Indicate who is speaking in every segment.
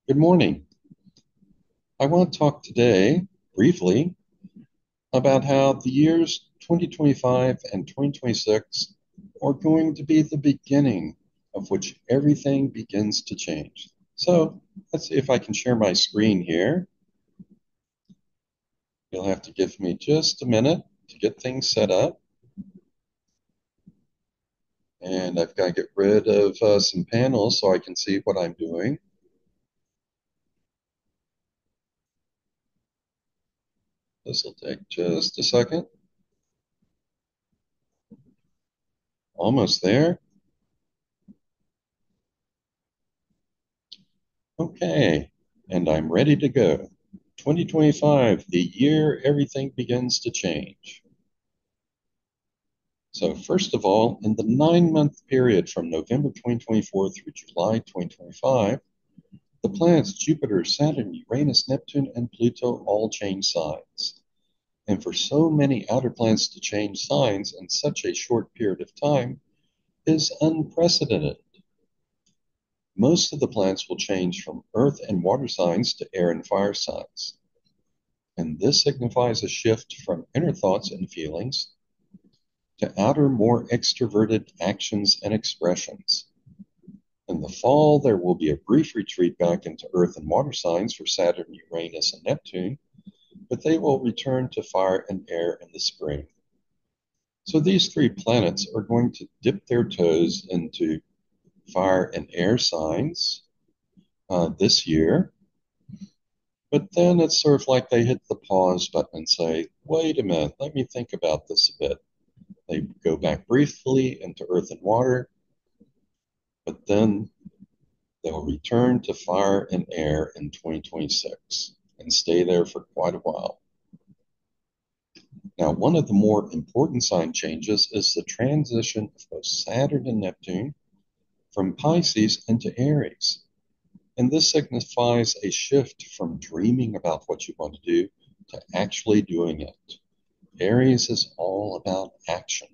Speaker 1: Good morning. I want to talk today briefly about how the years 2025 and 2026 are going to be the beginning of which everything begins to change. So let's see if I can share my screen here. You'll have to give me just a minute to get things set up. And I've got to get rid of some panels so I can see what I'm doing. This will take just a second. Almost there. Okay, and I'm ready to go. 2025, the year everything begins to change. So, first of all, in the 9 month period from November 2024 through July 2025, the planets Jupiter, Saturn, Uranus, Neptune, and Pluto all change signs. And for so many outer planets to change signs in such a short period of time is unprecedented. Most of the planets will change from earth and water signs to air and fire signs. And this signifies a shift from inner thoughts and feelings to outer, more extroverted actions and expressions. In the fall, there will be a brief retreat back into earth and water signs for Saturn, Uranus, and Neptune, but they will return to fire and air in the spring. So these three planets are going to dip their toes into fire and air signs this year. But then it's sort of like they hit the pause button and say, wait a minute, let me think about this a bit. They go back briefly into earth and water, but then they'll return to fire and air in 2026 and stay there for quite a while. Now, one of the more important sign changes is the transition of both Saturn and Neptune from Pisces into Aries. And this signifies a shift from dreaming about what you want to do to actually doing it. Aries is all about action.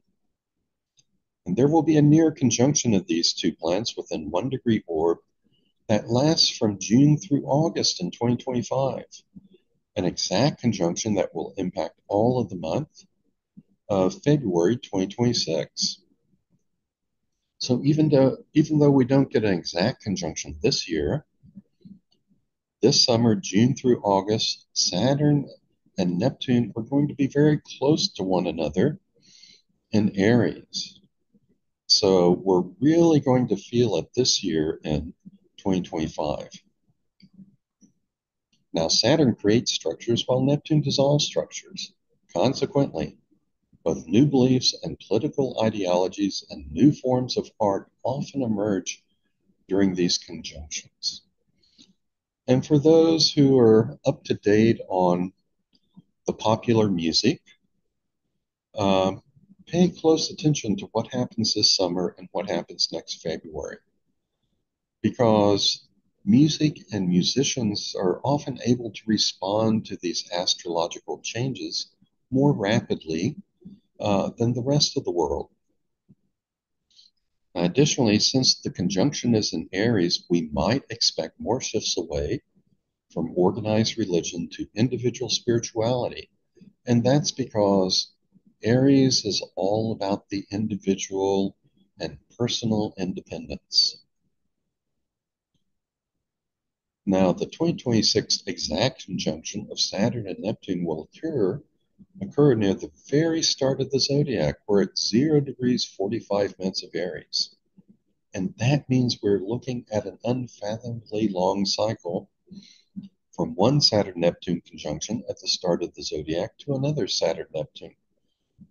Speaker 1: And there will be a near conjunction of these two planets within 1 degree orb that lasts from June through August in 2025. An exact conjunction that will impact all of the month of February 2026. So even though we don't get an exact conjunction this year, this summer, June through August, Saturn and Neptune are going to be very close to one another in Aries. So we're really going to feel it this year in 2025. Now, Saturn creates structures while Neptune dissolves structures. Consequently, both new beliefs and political ideologies and new forms of art often emerge during these conjunctions. And for those who are up to date on the popular music, pay close attention to what happens this summer and what happens next February. Because music and musicians are often able to respond to these astrological changes more rapidly than the rest of the world. Additionally, since the conjunction is in Aries, we might expect more shifts away from organized religion to individual spirituality. And that's because Aries is all about the individual and personal independence. Now, the 2026 exact conjunction of Saturn and Neptune will occur near the very start of the zodiac. We're at 0 degrees 45 minutes of Aries. And that means we're looking at an unfathomably long cycle from one Saturn-Neptune conjunction at the start of the zodiac to another Saturn-Neptune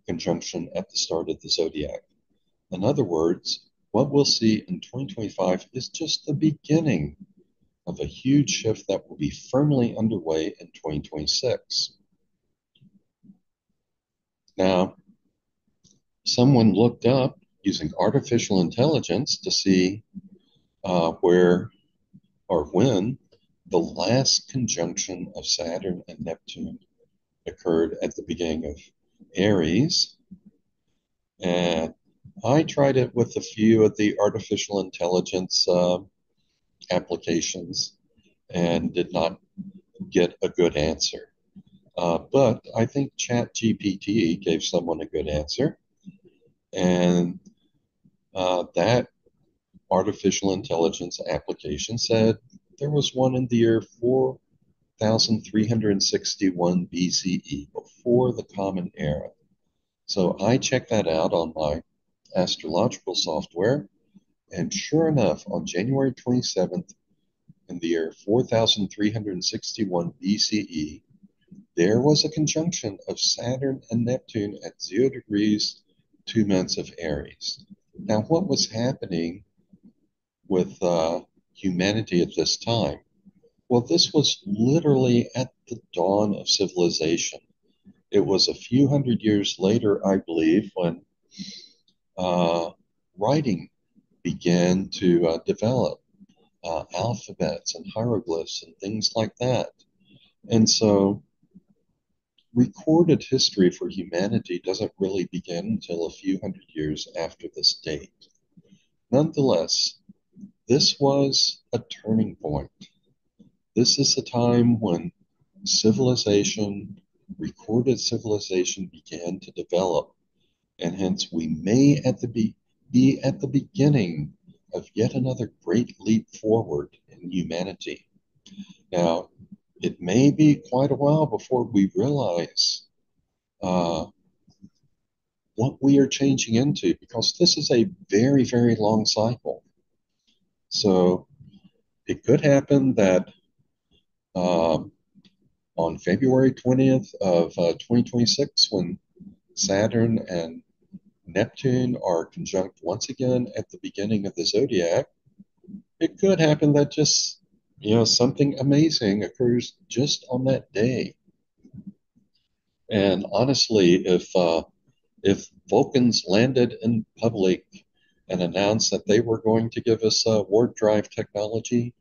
Speaker 1: conjunction at the start of the zodiac. In other words, what we'll see in 2025 is just the beginning of a huge shift that will be firmly underway in 2026. Now, someone looked up using artificial intelligence to see where or when the last conjunction of Saturn and Neptune occurred at the beginning of Aries. And I tried it with a few of the artificial intelligence applications. and did not get a good answer. But I think ChatGPT gave someone a good answer, and that artificial intelligence application said there was one in the year 4,361 BCE, before the Common Era. So I checked that out on my astrological software, and sure enough, on January 27th, in the year 4,361 BCE, there was a conjunction of Saturn and Neptune at 0 degrees, 2 months of Aries. Now, what was happening with humanity at this time? Well, this was literally at the dawn of civilization. It was a few hundred years later, I believe, when uh, writing began to develop, alphabets and hieroglyphs and things like that. And so recorded history for humanity doesn't really begin until a few hundred years after this date. Nonetheless, this was a turning point. This is the time when civilization, recorded civilization, began to develop, and hence we may be at the beginning of yet another great leap forward in humanity. Now, it may be quite a while before we realize uh, what we are changing into, because this is a very, very long cycle. So it could happen that um, on February 20th of 2026, when Saturn and Neptune are conjunct once again at the beginning of the zodiac, it could happen that just, something amazing occurs just on that day. And honestly, if Vulcans landed in public and announced that they were going to give us warp drive technology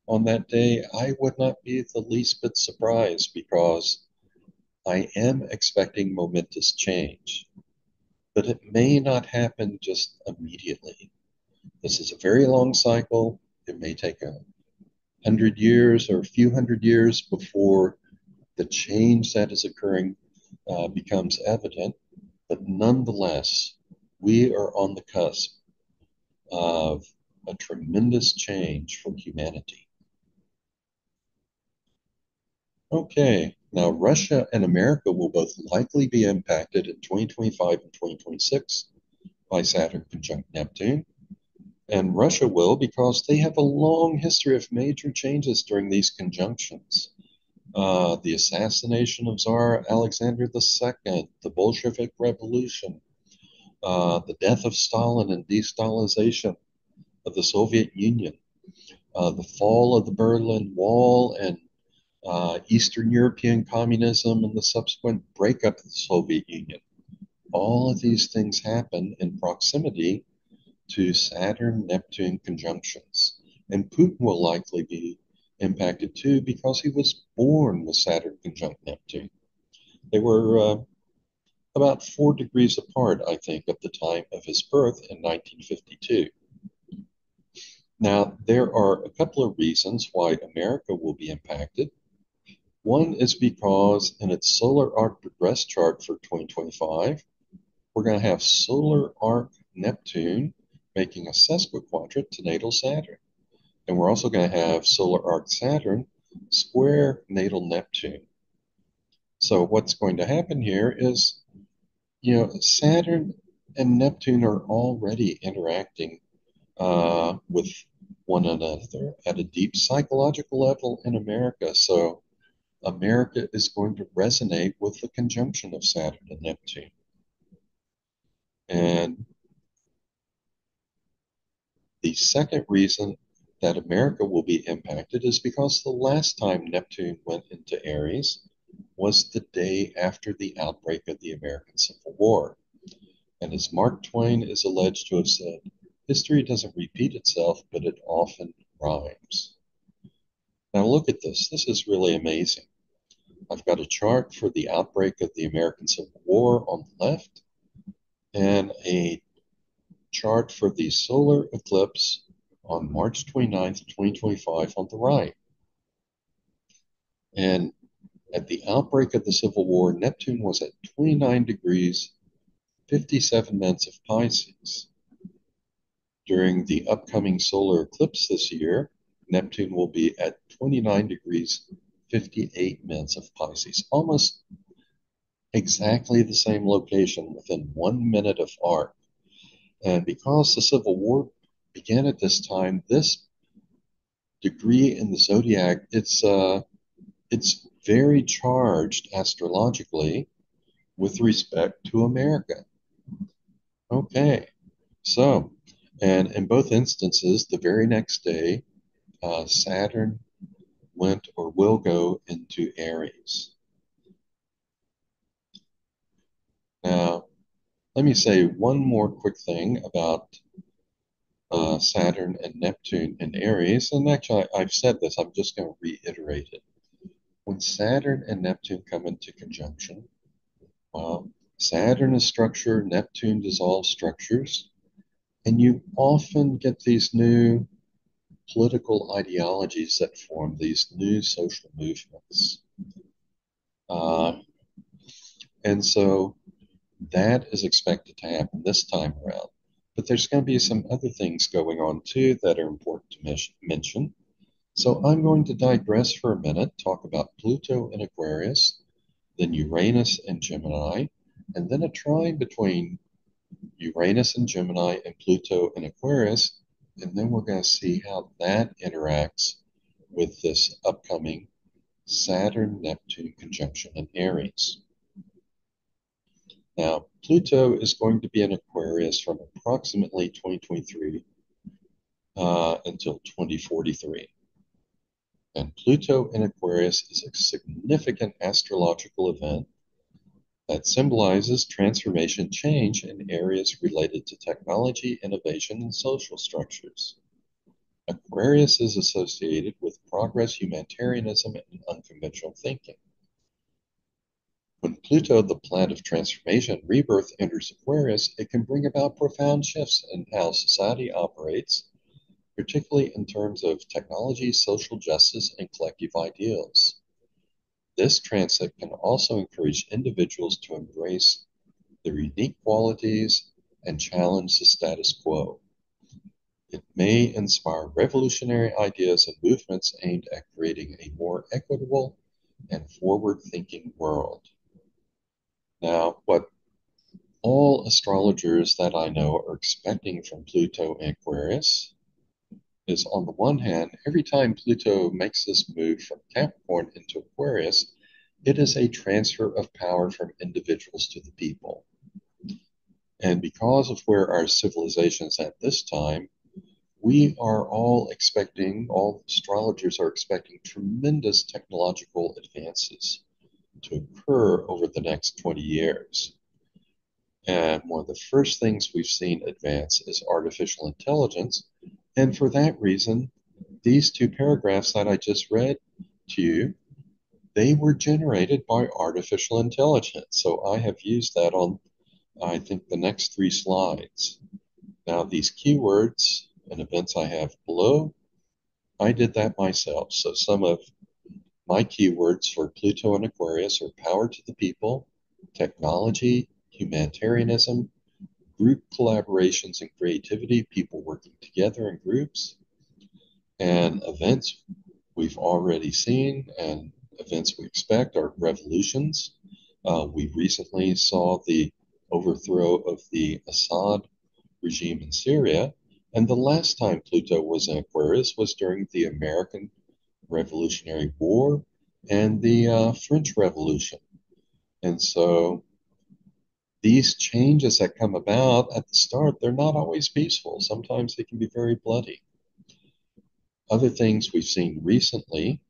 Speaker 1: on that day, I would not be the least bit surprised, because I am expecting momentous change. But it may not happen just immediately. This is a very long cycle. It may take 100 years or a few hundred years before the change that is occurring becomes evident. But nonetheless, we are on the cusp of a tremendous change for humanity. Okay, now Russia and America will both likely be impacted in 2025 and 2026 by Saturn conjunct Neptune. And Russia will, because they have a long history of major changes during these conjunctions. The assassination of Tsar Alexander II, the Bolshevik Revolution, the death of Stalin and de-Stalinisation of the Soviet Union, the fall of the Berlin Wall and Eastern European communism, and the subsequent breakup of the Soviet Union. All of these things happen in proximity to Saturn-Neptune conjunctions. And Putin will likely be impacted too, because he was born with Saturn conjunct Neptune. They were about 4 degrees apart, I think, at the time of his birth in 1952. Now, there are a couple of reasons why America will be impacted. One is because in its solar arc progress chart for 2025, we're going to have solar arc Neptune making a sesquiquadrant to natal Saturn. And we're also going to have solar arc Saturn square natal Neptune. So what's going to happen here is, Saturn and Neptune are already interacting with one another at a deep psychological level in America. So America is going to resonate with the conjunction of Saturn and Neptune. And the second reason that America will be impacted is because the last time Neptune went into Aries was the day after the outbreak of the American Civil War. And as Mark Twain is alleged to have said, history doesn't repeat itself, but it often rhymes. Now look at this. This is really amazing. I've got a chart for the outbreak of the American Civil War on the left, and a chart for the solar eclipse on March 29th, 2025 on the right. And at the outbreak of the Civil War, Neptune was at 29 degrees, 57 minutes of Pisces. During the upcoming solar eclipse this year, Neptune will be at 29 degrees, 58 minutes of Pisces, almost exactly the same location within 1 minute of arc. And because the Civil War began at this time, this degree in the zodiac, it's very charged astrologically with respect to America. Okay, so, and in both instances, the very next day, Saturn went or will go into Aries. Now, let me say one more quick thing about Saturn and Neptune in Aries. And actually, I've said this, I'm just going to reiterate it. When Saturn and Neptune come into conjunction, Saturn is structure, Neptune dissolves structures, and you often get these new political ideologies that form these new social movements. Uh, and so that is expected to happen this time around. But there's going to be some other things going on too that are important to mention. So I'm going to digress for a minute, talk about Pluto in Aquarius, then Uranus and Gemini, and then a trine between Uranus and Gemini and Pluto in Aquarius, and then we're going to see how that interacts with this upcoming Saturn-Neptune conjunction in Aries. Now, Pluto is going to be in Aquarius from approximately 2023 until 2043. And Pluto in Aquarius is a significant astrological event that symbolizes transformation change in areas related to technology, innovation, and social structures. Aquarius is associated with progress, humanitarianism, and unconventional thinking. When Pluto, the planet of transformation and rebirth, enters Aquarius, it can bring about profound shifts in how society operates, particularly in terms of technology, social justice, and collective ideals. This transit can also encourage individuals to embrace their unique qualities and challenge the status quo. It may inspire revolutionary ideas and movements aimed at creating a more equitable and forward-thinking world. Now, what all astrologers that I know are expecting from Pluto in Aquarius is, on the one hand, every time Pluto makes this move from Capricorn into Aquarius, it is a transfer of power from individuals to the people. And because of where our civilization is at this time, we are all astrologers are expecting tremendous technological advances to occur over the next 20 years. And one of the first things we've seen advance is artificial intelligence. And for that reason, these two paragraphs that I just read to you, they were generated by artificial intelligence. So I have used that on, I think, the next 3 slides. Now, these keywords and events I have below, I did that myself. So some of my keywords for Pluto and Aquarius are power to the people, technology, humanitarianism, group collaborations and creativity, people working together in groups, and events we've already seen and events we expect are revolutions. We recently saw the overthrow of the Assad regime in Syria, and the last time Pluto was in Aquarius was during the American Revolutionary War and the French Revolution. And so these changes that come about at the start, they're not always peaceful. Sometimes they can be very bloody. Other things we've seen recently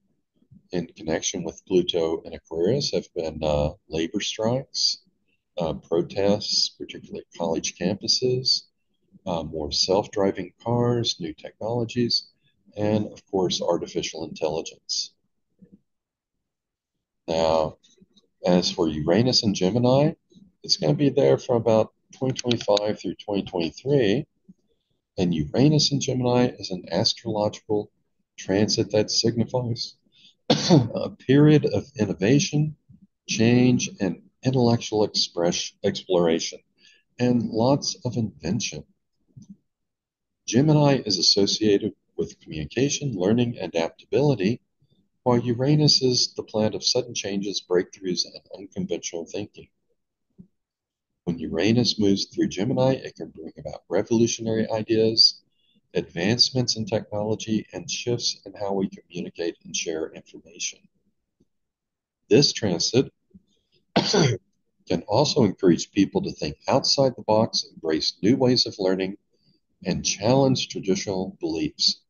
Speaker 1: in connection with Pluto and Aquarius have been labor strikes, protests, particularly college campuses, more self-driving cars, new technologies, and of course, artificial intelligence. Now, as for Uranus and Gemini, it's going to be there from about 2025 through 2023. And Uranus and Gemini is an astrological transit that signifies a period of innovation, change, and intellectual exploration, and lots of invention. Gemini is associated with communication, learning, and adaptability, while Uranus is the planet of sudden changes, breakthroughs, and unconventional thinking. When Uranus moves through Gemini, it can bring about revolutionary ideas, advancements in technology, and shifts in how we communicate and share information. This transit can also encourage people to think outside the box, embrace new ways of learning, and challenge traditional beliefs.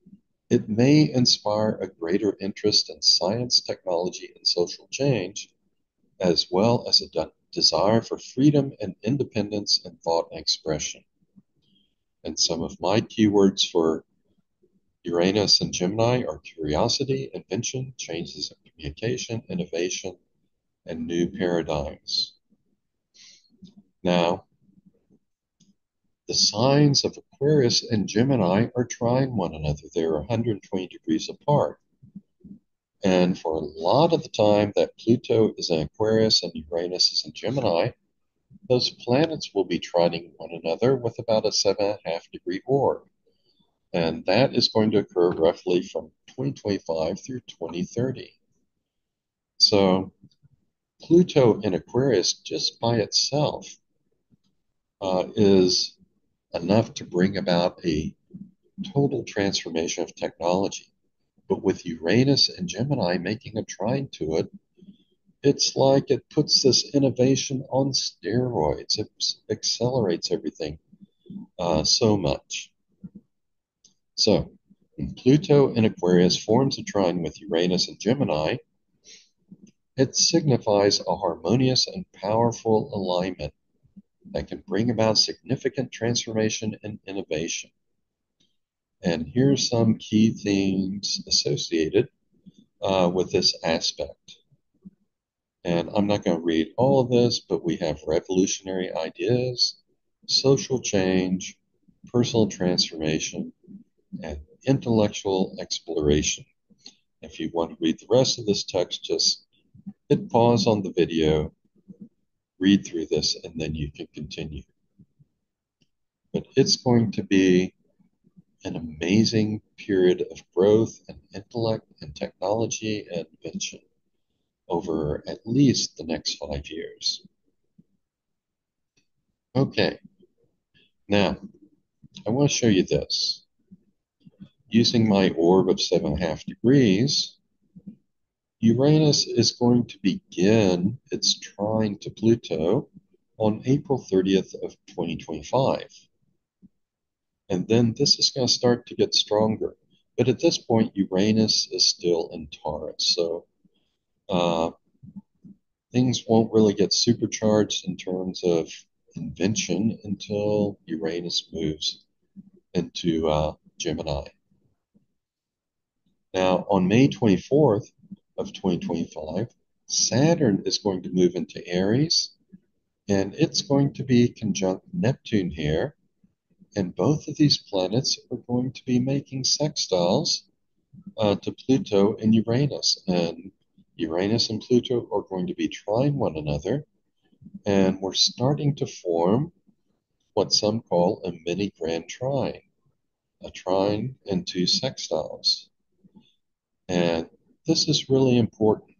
Speaker 1: It may inspire a greater interest in science, technology, and social change, as well as a desire for freedom and independence in thought and expression. And some of my keywords for Uranus and Gemini are curiosity, invention, changes in communication, innovation, and new paradigms. Now, the signs of Aquarius and Gemini are trying one another. They're 120 degrees apart. And for a lot of the time that Pluto is in Aquarius and Uranus is in Gemini, those planets will be trining one another with about a 7.5-degree orb. And that is going to occur roughly from 2025 through 2030. So Pluto in Aquarius just by itself is enough to bring about a total transformation of technology. But with Uranus and Gemini making a trine to it, it's like it puts this innovation on steroids. It accelerates everything so much. So, when Pluto in Aquarius forms a trine with Uranus and Gemini, it signifies a harmonious and powerful alignment that can bring about significant transformation and innovation. And here's some key themes associated with this aspect. And I'm not going to read all of this, but we have revolutionary ideas, social change, personal transformation, and intellectual exploration. If you want to read the rest of this text, just hit pause on the video, read through this, and then you can continue. But it's going to be an amazing period of growth and intellect and technology and invention over at least the next 5 years. Okay, now I want to show you this. Using my orb of 7.5 degrees, Uranus is going to begin its trine to Pluto on April 30th of 2025. And then this is going to start to get stronger. But at this point, Uranus is still in Taurus. So things won't really get supercharged in terms of invention until Uranus moves into Gemini. Now, on May 24th of 2025, Saturn is going to move into Aries, and it's going to be conjunct Neptune here. And both of these planets are going to be making sextiles to Pluto and Uranus. And Uranus and Pluto are going to be trine one another. And we're starting to form what some call a mini grand trine, a trine and two sextiles. And this is really important.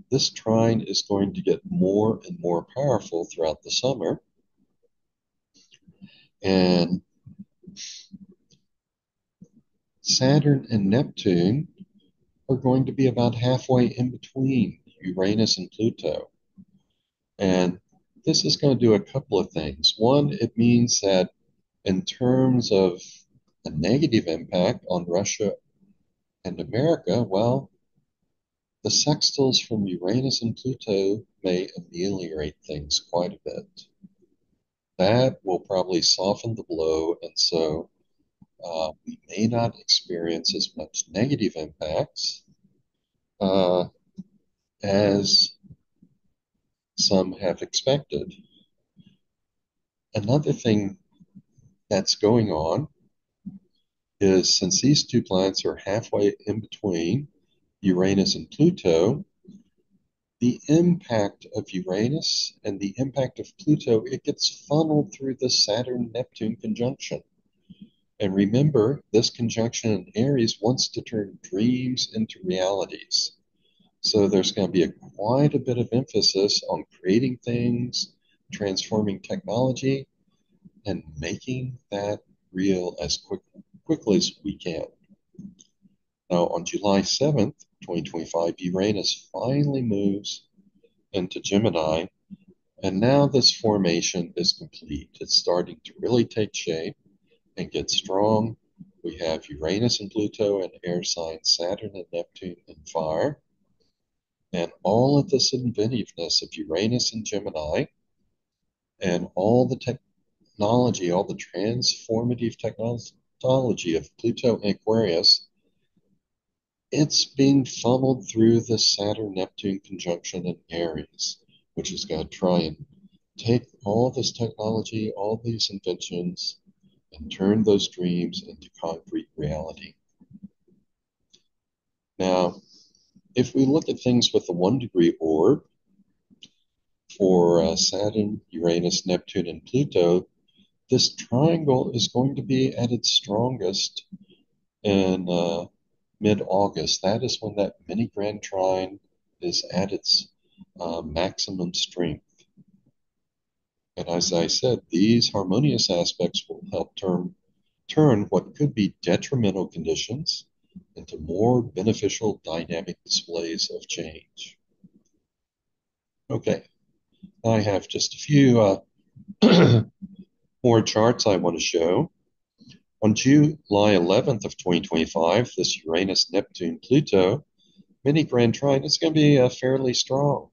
Speaker 1: This trine is going to get more and more powerful throughout the summer. And Saturn and Neptune are going to be about halfway in between Uranus and Pluto. And this is going to do a couple of things. One, it means that in terms of a negative impact on Russia and America, well, the sextiles from Uranus and Pluto may ameliorate things quite a bit. That will probably soften the blow, and so we may not experience as much negative impacts as some have expected. Another thing that's going on is since these two planets are halfway in between, Uranus and Pluto, the impact of Uranus and the impact of Pluto, it gets funneled through the Saturn-Neptune conjunction. And remember, this conjunction in Aries wants to turn dreams into realities. So there's going to be quite a bit of emphasis on creating things, transforming technology, and making that real as quickly as we can. Now, on July 7th, 2025, Uranus finally moves into Gemini, and now this formation is complete. It's starting to really take shape and get strong. We have Uranus and Pluto in air signs, Saturn and Neptune in fire. And all of this inventiveness of Uranus and Gemini and all the technology, all the transformative technology of Pluto and Aquarius, it's being funneled through the Saturn-Neptune conjunction in Aries, which is going to try and take all this technology, all these inventions, and turn those dreams into concrete reality. Now, if we look at things with the 1-degree orb for Saturn, Uranus, Neptune, and Pluto, this triangle is going to be at its strongest in mid-August. That is when that mini grand trine is at its maximum strength. And as I said, these harmonious aspects will help turn what could be detrimental conditions into more beneficial dynamic displays of change. Okay, I have just a few more charts I want to show. On July 11th of 2025, this Uranus-Neptune-Pluto mini grand trine is going to be fairly strong.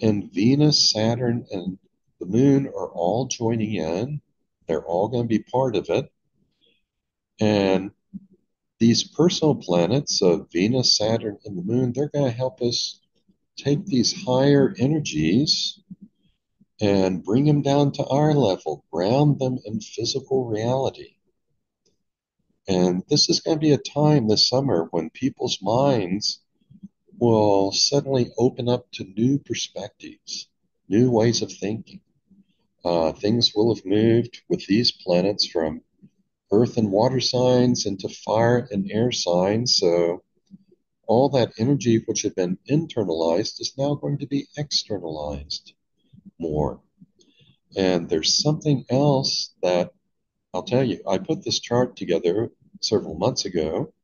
Speaker 1: And Venus, Saturn, and the Moon are all joining in. They're all going to be part of it. And these personal planets of Venus, Saturn, and the Moon, they're going to help us take these higher energies and bring them down to our level, ground them in physical reality. And this is going to be a time this summer when people's minds will suddenly open up to new perspectives, new ways of thinking. Things will have moved with these planets from earth and water signs into fire and air signs. So all that energy which had been internalized is now going to be externalized more. And there's something else that I'll tell you. I put this chart together several months ago,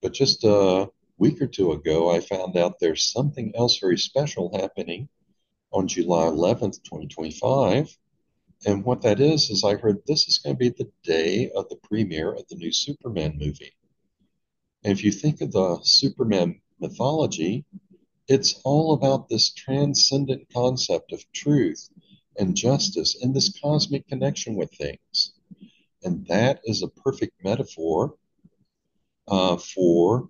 Speaker 1: but just a week or two ago, I found out there's something else very special happening on July 11th, 2025. And what that is I heard this is going to be the day of the premiere of the new Superman movie. And if you think of the Superman mythology, it's all about this transcendent concept of truth and justice and this cosmic connection with things. And that is a perfect metaphor for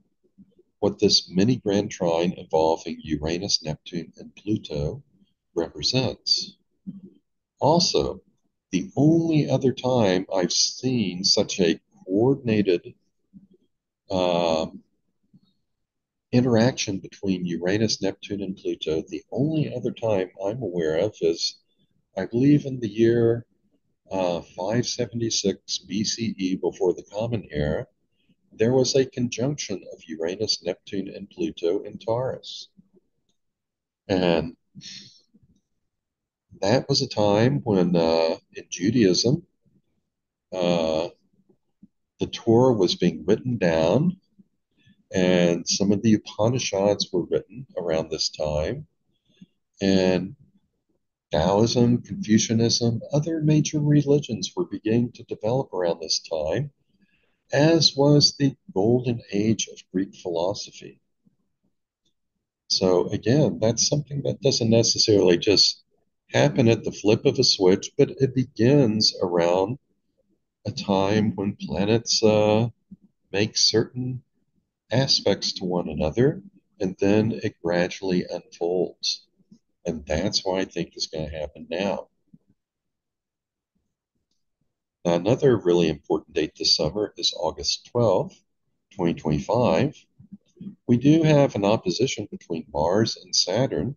Speaker 1: what this mini grand trine involving Uranus, Neptune, and Pluto represents. Also, the only other time I've seen such a coordinated interaction between Uranus, Neptune, and Pluto, the only other time I'm aware of is, I believe, in the year 576 BCE, before the Common Era, there was a conjunction of Uranus, Neptune, and Pluto in Taurus. And that was a time when, in Judaism, the Torah was being written down, and some of the Upanishads were written around this time. And Taoism, Confucianism, other major religions were beginning to develop around this time, as was the golden age of Greek philosophy. So again, that's something that doesn't necessarily just happen at the flip of a switch, but it begins around a time when planets make certain aspects to one another, and then it gradually unfolds. And that's what I think is going to happen now. Now, another really important date this summer is August 12th, 2025. We do have an opposition between Mars and Saturn,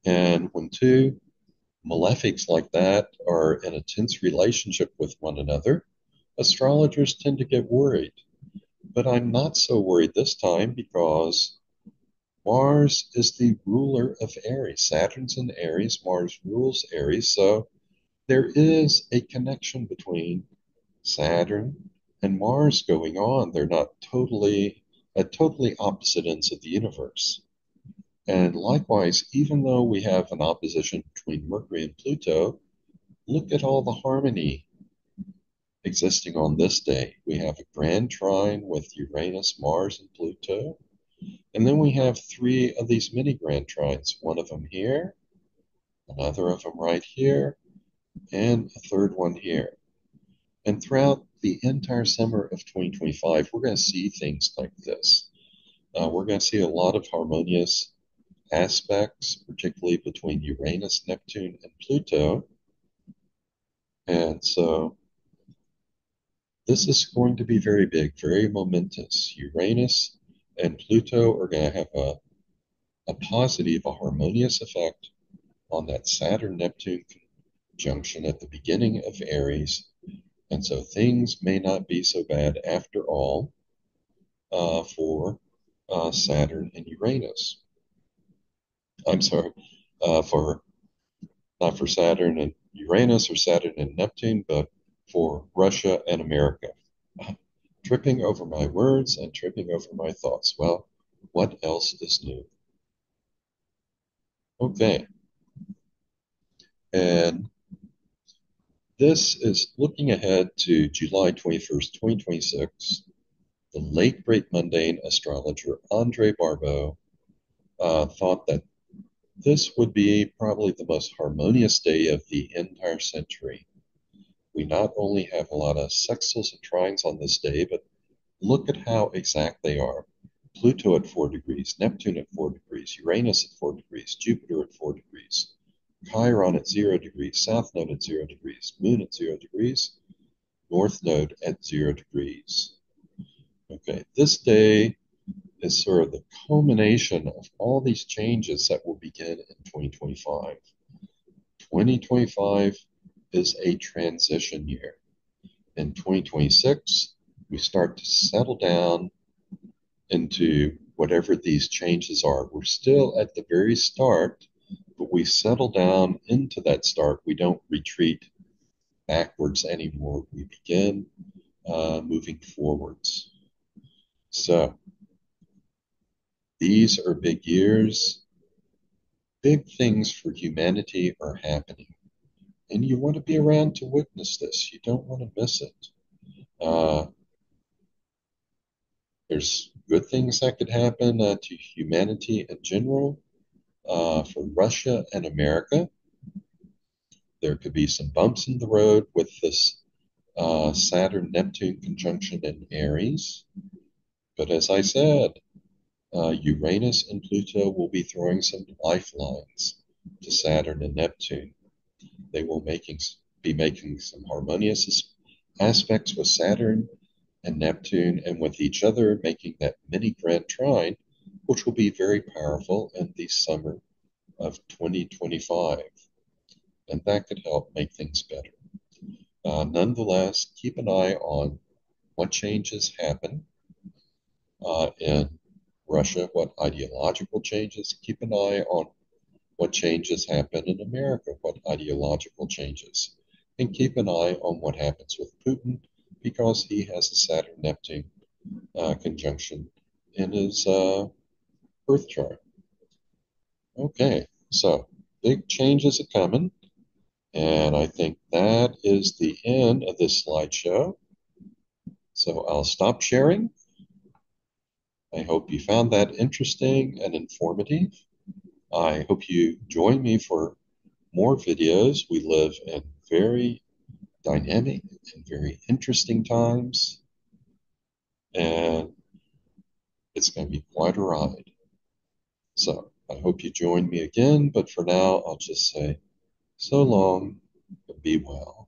Speaker 1: and when two malefics like that are in a tense relationship with one another, astrologers tend to get worried. But I'm not so worried this time because Mars is the ruler of Aries. Saturn's in Aries, Mars rules Aries, so there is a connection between Saturn and Mars going on. They're not totally at totally opposite ends of the universe. And likewise, even though we have an opposition between Mercury and Pluto, look at all the harmony existing on this day. We have a grand trine with Uranus, Mars, and Pluto. And then we have three of these mini grand trines, one of them here, another of them right here, and a third one here. And throughout the entire summer of 2025, we're going to see things like this. We're going to see a lot of harmonious aspects, particularly between Uranus, Neptune, and Pluto. And so this is going to be very big, very momentous. Uranus and Pluto are going to have a positive, a harmonious effect on that Saturn-Neptune conjunction at the beginning of Aries. And so things may not be so bad after all for Saturn and Uranus. I'm sorry, for not for Saturn and Uranus or Saturn and Neptune, but for Russia and America. Tripping over my words and tripping over my thoughts. Well, what else is new? Okay, and this is looking ahead to July 21st, 2026. The late great mundane astrologer Andre Barbeau thought that this would be probably the most harmonious day of the entire century. We not only have a lot of sextiles and trines on this day, but look at how exact they are. Pluto at 4 degrees, Neptune at 4 degrees, Uranus at 4 degrees, Jupiter at 4 degrees, Chiron at 0 degrees, South Node at 0 degrees, Moon at 0 degrees, North Node at 0 degrees. Okay, this day is sort of the culmination of all these changes that will begin in 2025. 2025 is a transition year. In 2026, we start to settle down into whatever these changes are. We're still at the very start, but we settle down into that start. We don't retreat backwards anymore. We begin moving forwards. So these are big years. Big things for humanity are happening. And you want to be around to witness this. You don't want to miss it. There's good things that could happen to humanity in general. For Russia and America, there could be some bumps in the road with this Saturn-Neptune conjunction in Aries. But as I said, Uranus and Pluto will be throwing some lifelines to Saturn and Neptune. They will be making some harmonious aspects with Saturn and Neptune and with each other, making that mini grand trine, which will be very powerful in the summer of 2025. And that could help make things better. Nonetheless, keep an eye on what changes happen in Russia, what ideological changes. Keep an eye on what changes happen in America, what ideological changes. And keep an eye on what happens with Putin because he has a Saturn-Neptune conjunction in his birth chart. Okay, so big changes are coming. And I think that is the end of this slideshow. So I'll stop sharing. I hope you found that interesting and informative. I hope you join me for more videos. We live in very dynamic and very interesting times, and it's going to be quite a ride. So I hope you join me again, but for now, I'll just say so long, but be well.